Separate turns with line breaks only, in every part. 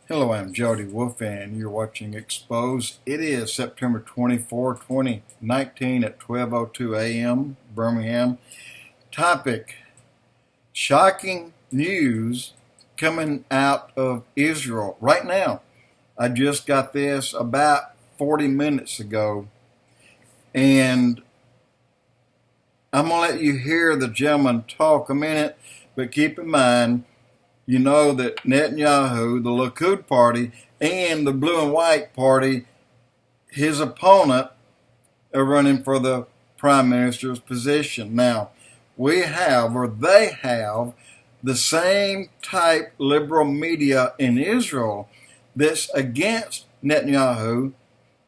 Hello, I'm Jody Wolf, and you're watching Expoz. It is September 24, 2019 at 12:02 a.m. Birmingham. Topic: shocking news coming out of Israel right now. I just got this about 40 minutes ago, and I'm going to let you hear the gentleman talk a minute, but keep in mind, you know that Netanyahu, the Likud party, and the Blue and White party, his opponent, are running for the prime minister's position. Now, we have, or they have, the same type liberal media in Israel that's against Netanyahu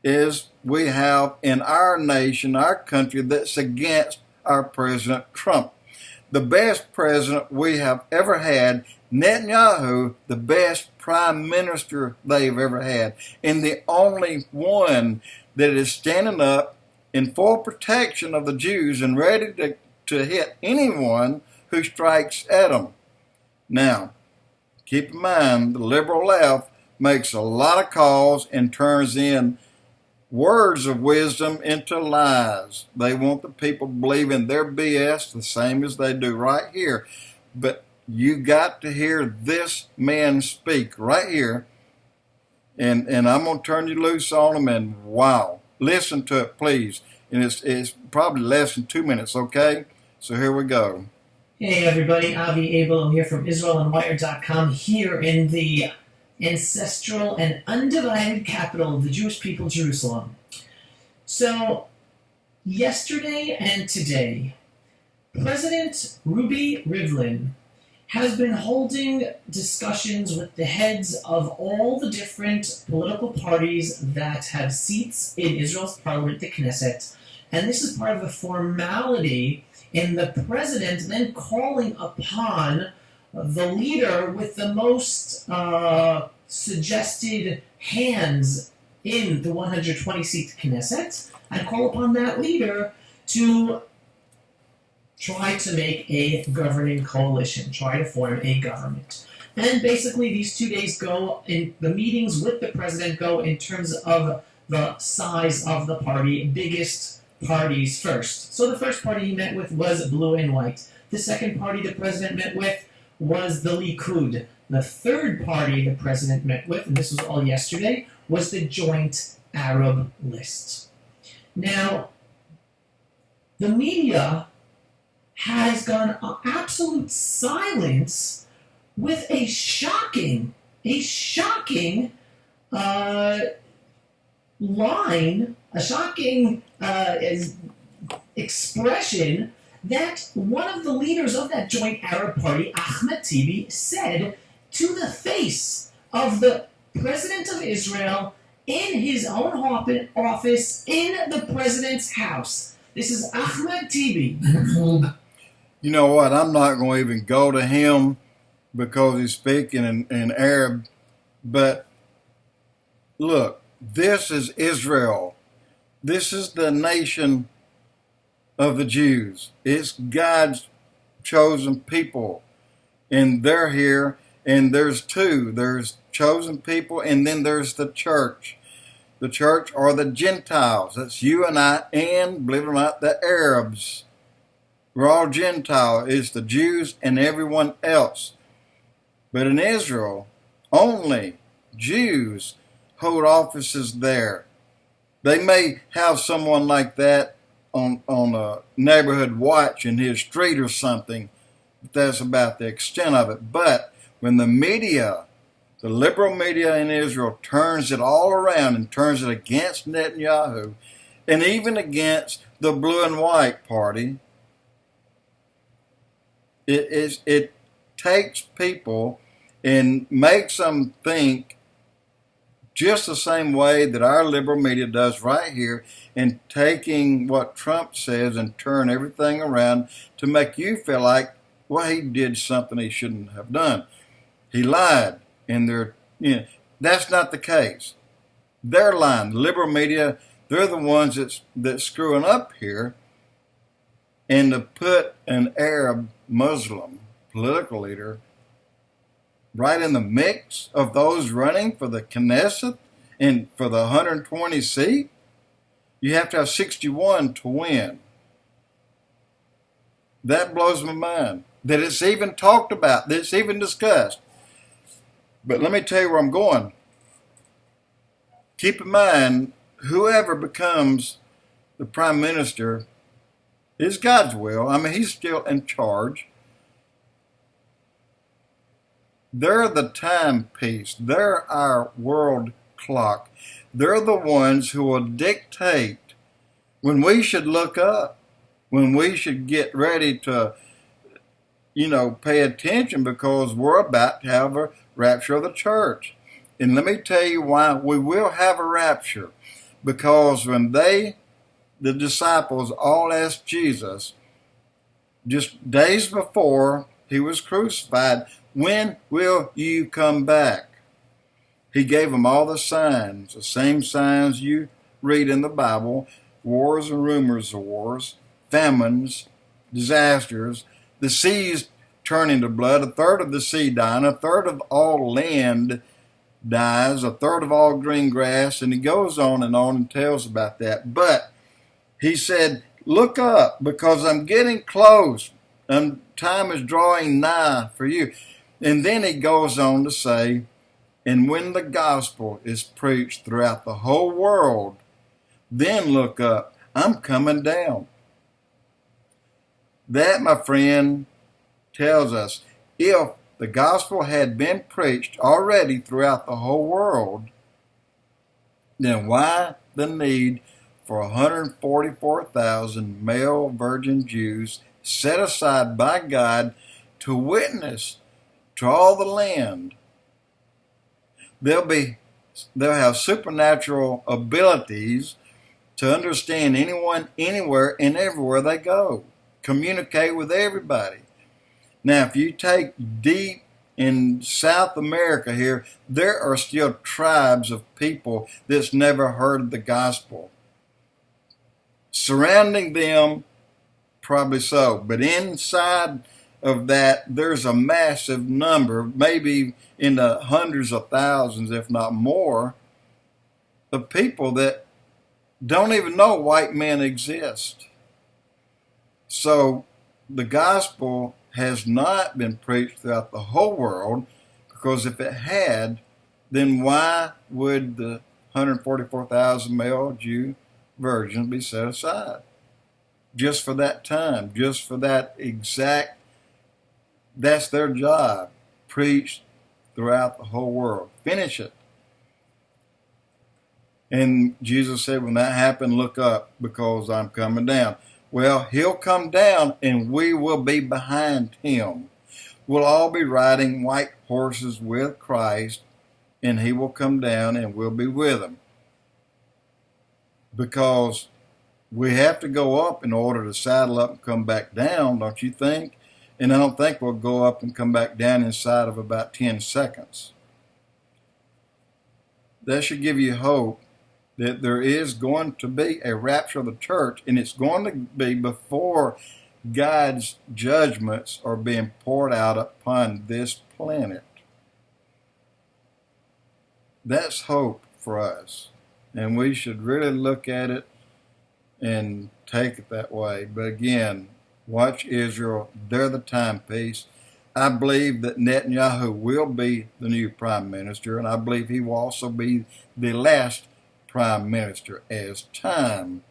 as we have in our nation, our country, that's against our President Trump. The best president we have ever had, Netanyahu, the best prime minister they've ever had, and the only one that is standing up in full protection of the Jews and ready to hit anyone who strikes at them. Now, keep in mind, the liberal left makes a lot of calls and turns in words of wisdom into lies. They want the people believing their BS the same as they do right here. But you got to hear this man speak right here. And I'm going to turn you loose on him, and wow. Listen to it, please. And it's probably less than 2 minutes, okay? So here we go.
Hey everybody, Avi Abel here from IsraelOnWire.com, here in the ancestral and undivided capital of the Jewish people, Jerusalem. So, yesterday and today, President Ruby Rivlin has been holding discussions with the heads of all the different political parties that have seats in Israel's parliament, the Knesset, and this is part of a formality in the president then calling upon the leader with the most suggested hands in the 120-seat Knesset, and call upon that leader to try to make a governing coalition, try to form a government. And basically these 2 days go, in the meetings with the president go in terms of the size of the party, biggest parties first. So the first party he met with was Blue and White. The second party the president met with was the Likud. The third party the president met with, and this was all yesterday, was the Joint Arab List. Now, the media has gone absolute silence with a shocking line, a shocking expression that one of the leaders of that joint Arab party, Ahmed Tibi, said to the face of the president of Israel in his own office in the president's house. This is Ahmed Tibi.
You know what? I'm not going to even go to him because he's speaking in Arab. But look, this is Israel. This is the nation of the Jews. It's God's chosen people. And they're here. And there's two. There's chosen people, and then there's the church. The church are the Gentiles. That's you and I, and believe it or not, the Arabs. We're all Gentile. It's the Jews and everyone else. But in Israel, only Jews hold offices there. They may have someone like that on a neighborhood watch in his street or something, but that's about the extent of it. But when the media, the liberal media in Israel, turns it all around and turns it against Netanyahu and even against the Blue and White party, it takes people and makes them think just the same way that our liberal media does right here, and taking what Trump says and turn everything around to make you feel like, well, he did something he shouldn't have done. He lied, and that's not the case. They're lying. The liberal media, they're the ones that's screwing up here. And to put an Arab Muslim political leader right in the mix of those running for the Knesset and for the 120 seat. You have to have 61 to win. That blows my mind that it's even talked about, that it's even discussed. But let me tell you where I'm going. Keep in mind, whoever becomes the prime minister is God's will. I mean, he's still in charge. They're the timepiece. They're our world clock. They're the ones who will dictate when we should look up, when we should get ready to, pay attention, because we're about to have a rapture of the church. And let me tell you why we will have a rapture. Because when the disciples all asked Jesus, just days before he was crucified, when will you come back? He gave them all the signs, the same signs you read in the Bible: wars and rumors of wars, famines, disasters, the seas turning to blood, a third of the sea dying, a third of all land dies, a third of all green grass, and he goes on and tells about that. But he said, look up, because I'm getting close, and time is drawing nigh for you. And then he goes on to say, and when the gospel is preached throughout the whole world, then look up, I'm coming down. That, my friend, tells us, if the gospel had been preached already throughout the whole world, then why the need for 144,000 male virgin Jews set aside by God to witness to all the land? They'll have supernatural abilities to understand anyone, anywhere, and everywhere they go. Communicate with everybody. Now, if you take deep in South America here, there are still tribes of people that's never heard the gospel. Surrounding them, probably so. But inside of that, there's a massive number, maybe in the hundreds of thousands, if not more, of people that don't even know white men exist. So the gospel has not been preached throughout the whole world, because if it had, then why would the 144,000 male Jew virgins be set aside? Just for that time, just for that exact, that's their job. Preach throughout the whole world. Finish it. And Jesus said, when that happened, look up, because I'm coming down. Well, he'll come down and we will be behind him. We'll all be riding white horses with Christ, and he will come down and we'll be with him. Because we have to go up in order to saddle up and come back down, don't you think? And I don't think we'll go up and come back down inside of about 10 seconds. That should give you hope that there is going to be a rapture of the church, and it's going to be before God's judgments are being poured out upon this planet. That's hope for us, and we should really look at it and take it that way. But again, watch Israel. They're the timepiece. I believe that Netanyahu will be the new prime minister, and I believe he will also be the last prime minister, as time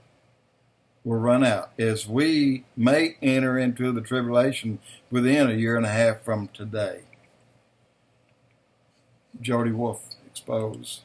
will run out, as we may enter into the tribulation within a year and a half from today. Jody Wolf, Expoz.